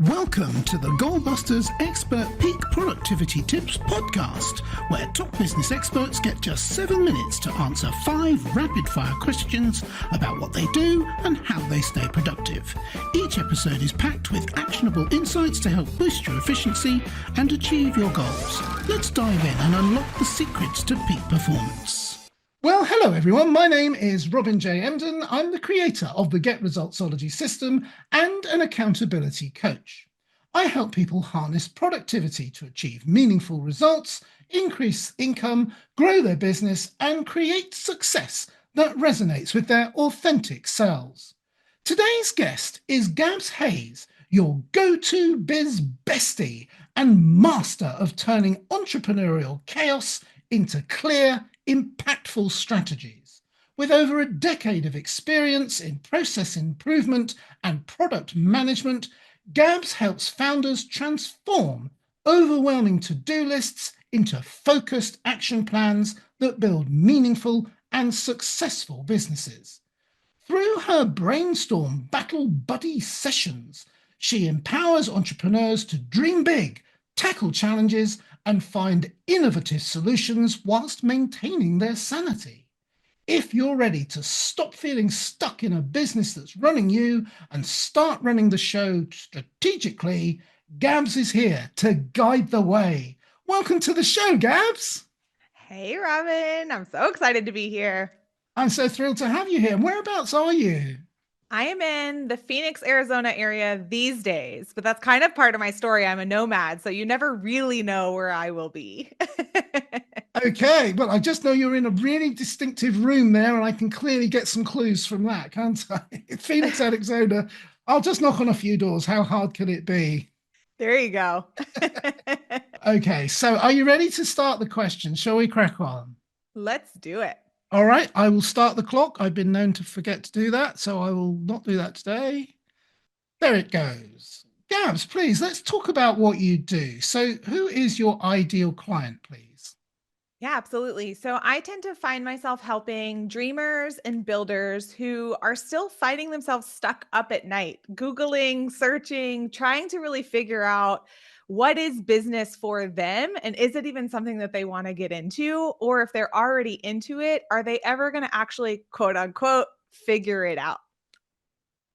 Welcome to the Goalbusters Expert Peak Productivity Tips podcast, where top business experts get just 7 minutes to answer 5 rapid-fire questions about what they do and how they stay productive. Each episode is packed with actionable insights to help boost your efficiency and achieve your goals. Let's dive in and unlock the secrets to peak performance. Well, hello everyone. My name is Robin J. Emden. I'm the creator of the Get Resultsology system and an accountability coach. I help people harness productivity to achieve meaningful results, increase income, grow their business, and create success that resonates with their authentic selves. Today's guest is Gabs Hayes, your go-to biz bestie and master of turning entrepreneurial chaos into clear, impactful strategies. With over a decade of experience in process improvement and product management, Gabs helps founders transform overwhelming to-do lists into focused action plans that build meaningful and successful businesses. Through her brainstorm battle buddy sessions, she empowers entrepreneurs to dream big, tackle challenges, and find innovative solutions whilst maintaining their sanity. If you're ready to stop feeling stuck in a business that's running you and start running the show strategically, Gabs is here to guide the way. Welcome to the show, Gabs. Hey, Robin. I'm so excited to be here. I'm so thrilled to have you here. Whereabouts are you? I am in the Phoenix, Arizona area these days, but that's kind of part of my story. I'm a nomad, so you never really know where I will be. Okay, well, I just know you're in a really distinctive room there, and I can clearly get some clues from that, can't I? Phoenix, Arizona. I'll just knock on a few doors. How hard can it be? There you go. Okay, so are you ready to start the question? Shall we crack on? Let's do it. All right, I will start the clock. I've been known to forget to do that, so I will not do that today. There it goes. Gabs, please, let's talk about what you do. So who is your ideal client, please? Yeah, absolutely. So I tend to find myself helping dreamers and builders who are still finding themselves stuck up at night, Googling, searching, trying to really figure out what is business for them and is it even something that they want to get into? Or if they're already into it, are they ever going to actually, quote unquote, figure it out?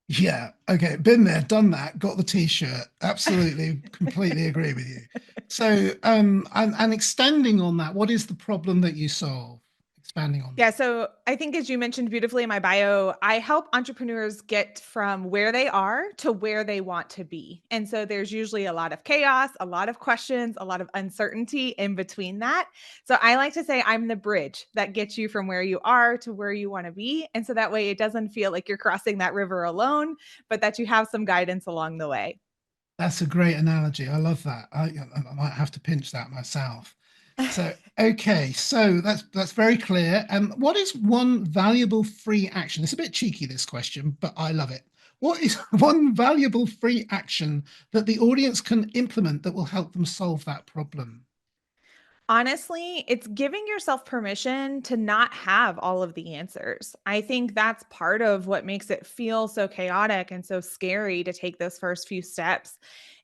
Yeah, okay, been there, done that, got the t-shirt. Absolutely, completely agree with you. So, and extending on that, what is the problem that you solve? Expanding on Yeah, that. so I think as you mentioned beautifully in my bio, I help entrepreneurs get from where they are to where they want to be. And so there's usually a lot of chaos, a lot of questions, a lot of uncertainty in between that. So I like to say I'm the bridge that gets you from where you are to where you want to be. And so that way it doesn't feel like you're crossing that river alone, but that you have some guidance along the way. That's a great analogy. I love that. I might have to pinch that myself. So, okay, so that's very clear. What is one valuable free action? It's a bit cheeky, this question, but I love it. What is one valuable free action that the audience can implement that will help them solve that problem? Honestly, it's giving yourself permission to not have all of the answers. I think that's part of what makes it feel so chaotic and so scary to take those first few steps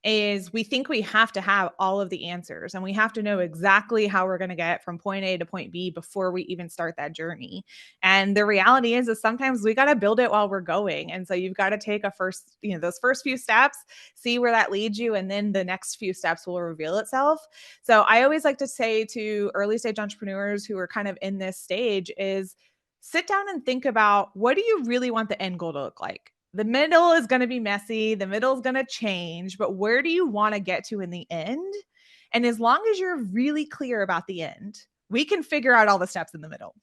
is we think we have to have all of the answers and we have to know exactly how we're going to get from point A to point B before we even start that journey. And the reality is sometimes we got to build it while we're going. And so you've got to take a first, those first few steps, see where that leads you, and then the next few steps will reveal itself. So I always like to say to early stage entrepreneurs who are kind of in this stage is sit down and think about what do you really want the end goal to look like? The middle is going to be messy. The middle is going to change, but where do you want to get to in the end? And as long as you're really clear about the end, we can figure out all the steps in the middle.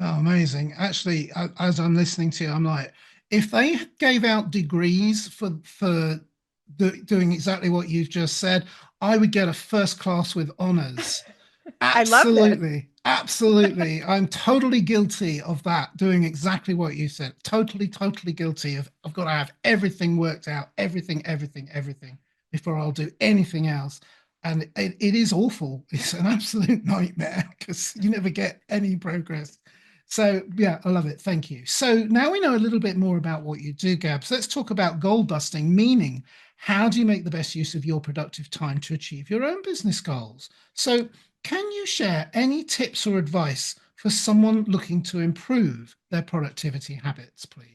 Oh, amazing. Actually, as I'm listening to you, I'm like, if they gave out degrees for doing exactly what you've just said, I would get a first class with honors. I love this. Absolutely. Absolutely. I'm totally guilty of that, doing exactly what you said. Totally, totally guilty of I've got to have everything worked out, everything before I'll do anything else. And it is awful. It's an absolute nightmare because you never get any progress. So yeah, I love it. Thank you. So now we know a little bit more about what you do, Gabs. Let's talk about goal busting, meaning How do you make the best use of your productive time to achieve your own business goals? So, can you share any tips or advice for someone looking to improve their productivity habits, please?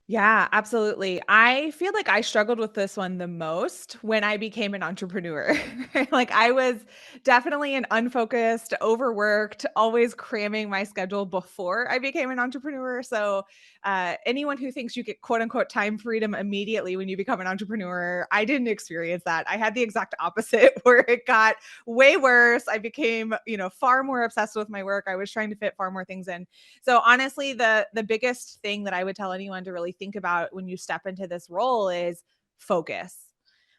Yeah, absolutely. I feel like I struggled with this one the most when I became an entrepreneur. Like I was definitely an unfocused, overworked, always cramming my schedule before I became an entrepreneur. So, anyone who thinks you get quote unquote time freedom immediately when you become an entrepreneur, I didn't experience that. I had the exact opposite where it got way worse. I became, far more obsessed with my work. I was trying to fit far more things in. So honestly, the biggest thing that I would tell anyone to really think about when you step into this role is focus.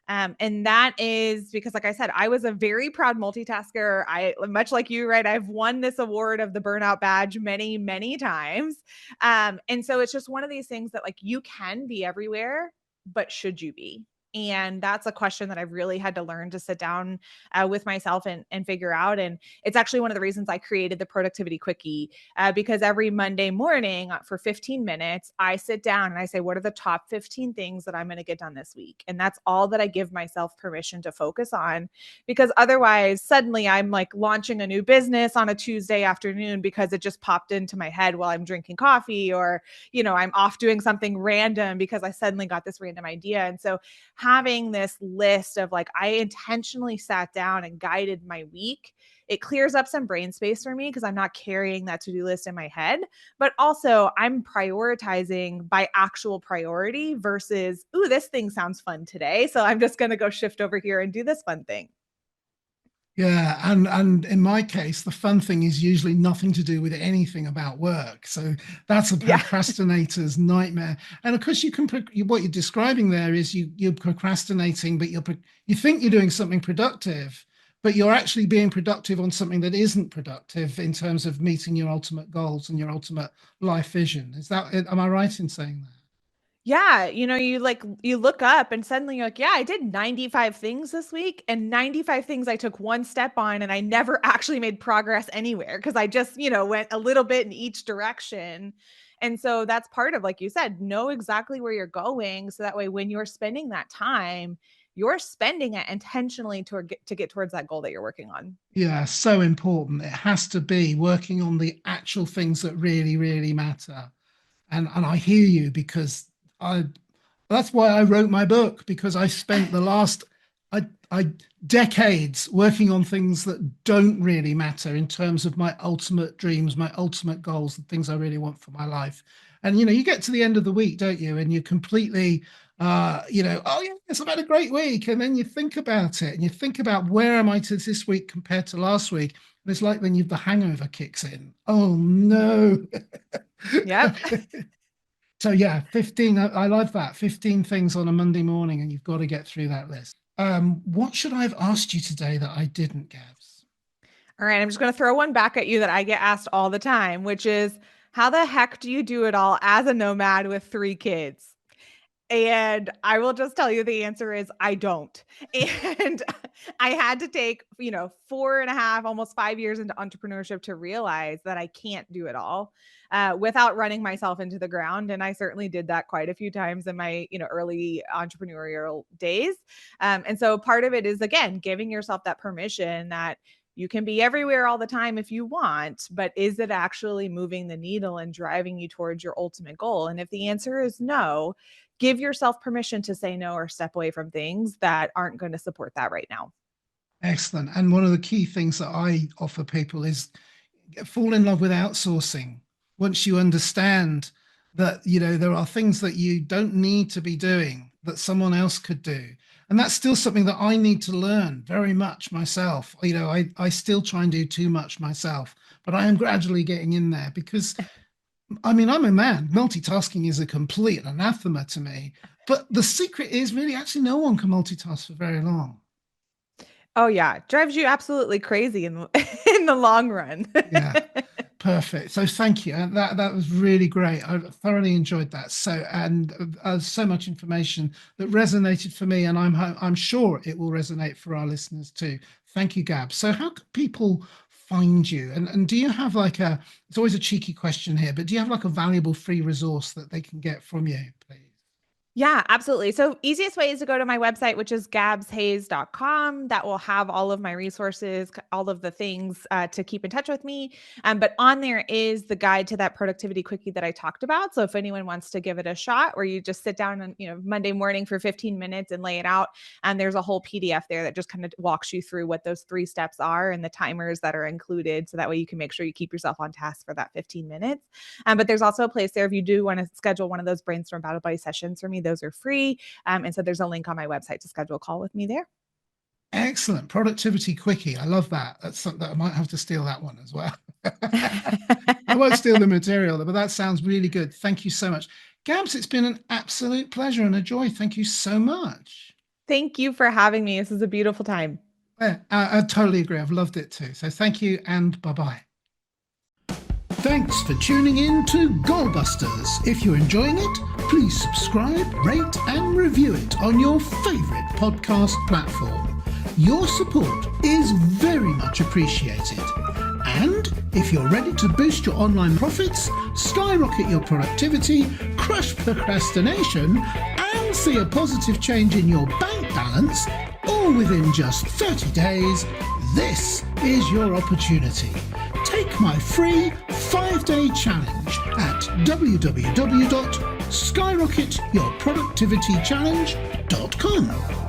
And that is because, like I said, I was a very proud multitasker. I, much like you, right? I've won this award of the burnout badge many, many times. And so it's just one of these things that, like, you can be everywhere, but should you be? And that's a question that I've really had to learn to sit down with myself and figure out. And it's actually one of the reasons I created the productivity quickie, because every Monday morning for 15 minutes, I sit down and I say, what are the top 15 things that I'm going to get done this week? And that's all that I give myself permission to focus on, because otherwise, suddenly I'm like launching a new business on a Tuesday afternoon because it just popped into my head while I'm drinking coffee, or, I'm off doing something random because I suddenly got this random idea. And so having this list of, like, I intentionally sat down and guided my week, it clears up some brain space for me because I'm not carrying that to-do list in my head, but also I'm prioritizing by actual priority versus, ooh, this thing sounds fun today, so I'm just going to go shift over here and do this fun thing. Yeah, and in my case, the fun thing is usually nothing to do with anything about work. So that's a Yeah. procrastinator's nightmare. And of course, what you're describing there is you're procrastinating, but you think you're doing something productive, but you're actually being productive on something that isn't productive in terms of meeting your ultimate goals and your ultimate life vision. Am I right in saying that? Yeah, you look up and suddenly you're like, yeah, I did 95 things this week, and 95 things I took one step on, and I never actually made progress anywhere because I just, went a little bit in each direction. And so that's part of, like you said, know exactly where you're going so that way when you're spending that time, you're spending it intentionally to get towards that goal that you're working on. Yeah, so important. It has to be working on the actual things that really, really matter. And I hear you because I that's why I wrote my book, because I spent the last I decades working on things that don't really matter in terms of my ultimate dreams, my ultimate goals, the things I really want for my life. And you get to the end of the week, don't you? And you're completely oh yeah, yes, I've had a great week. And then you think about it and you think about, where am I to this week compared to last week? And it's like then the hangover kicks in. Oh no. Yep. So yeah, 15. I love that. 15 things on a Monday morning, and you've got to get through that list. What should I have asked you today that I didn't, Gabs? All right, I'm just going to throw one back at you that I get asked all the time, which is, how the heck do you do it all as a nomad with 3 kids? And I will just tell you the answer is I don't. And I had to take, 4.5, almost 5 years into entrepreneurship to realize that I can't do it all without running myself into the ground. And I certainly did that quite a few times in my, early entrepreneurial days. And so part of it is, again, giving yourself that permission that you can be everywhere all the time if you want, but is it actually moving the needle and driving you towards your ultimate goal? And if the answer is no, give yourself permission to say no or step away from things that aren't going to support that right now. Excellent. And one of the key things that I offer people is fall in love with outsourcing. Once you understand that there are things that you don't need to be doing that someone else could do, and that's still something that I need to learn very much myself. I still try and do too much myself, but I am gradually getting in there, because I mean, I'm a man. Multitasking is a complete anathema to me. But the secret is, really, actually no one can multitask for very long. Oh yeah, drives you absolutely crazy in in the long run. Yeah. Perfect. So thank you. And that was really great. I thoroughly enjoyed that. So much information that resonated for me, and I'm sure it will resonate for our listeners too. Thank you, Gab. So how can people find you? And do you have like it's always a cheeky question here, but do you have like a valuable free resource that they can get from you, please? Yeah, absolutely. So easiest way is to go to my website, which is gabshays.com. That will have all of my resources, all of the things to keep in touch with me. But on there is the guide to that productivity quickie that I talked about. So if anyone wants to give it a shot, where you just sit down on, Monday morning for 15 minutes and lay it out, and there's a whole PDF there that just kind of walks you through what those 3 steps are and the timers that are included. So that way you can make sure you keep yourself on task for that 15 minutes. But there's also a place there if you do want to schedule one of those brainstorm battle buddy sessions for me. Those are free. And so there's a link on my website to schedule a call with me there. Excellent. Productivity quickie. I love that. That's something I might have to steal that one as well. I won't steal the material, but that sounds really good. Thank you so much. Gabs, it's been an absolute pleasure and a joy. Thank you so much. Thank you for having me. This is a beautiful time. Yeah, I totally agree. I've loved it too. So thank you and bye-bye. Thanks for tuning in to Goalbusters. If you're enjoying it, please subscribe, rate and review it on your favourite podcast platform. Your support is very much appreciated. And if you're ready to boost your online profits, skyrocket your productivity, crush procrastination, and see a positive change in your bank balance, all within just 30 days, this is your opportunity. Take my free 5-day challenge at www.skyrocketyourproductivitychallenge.com.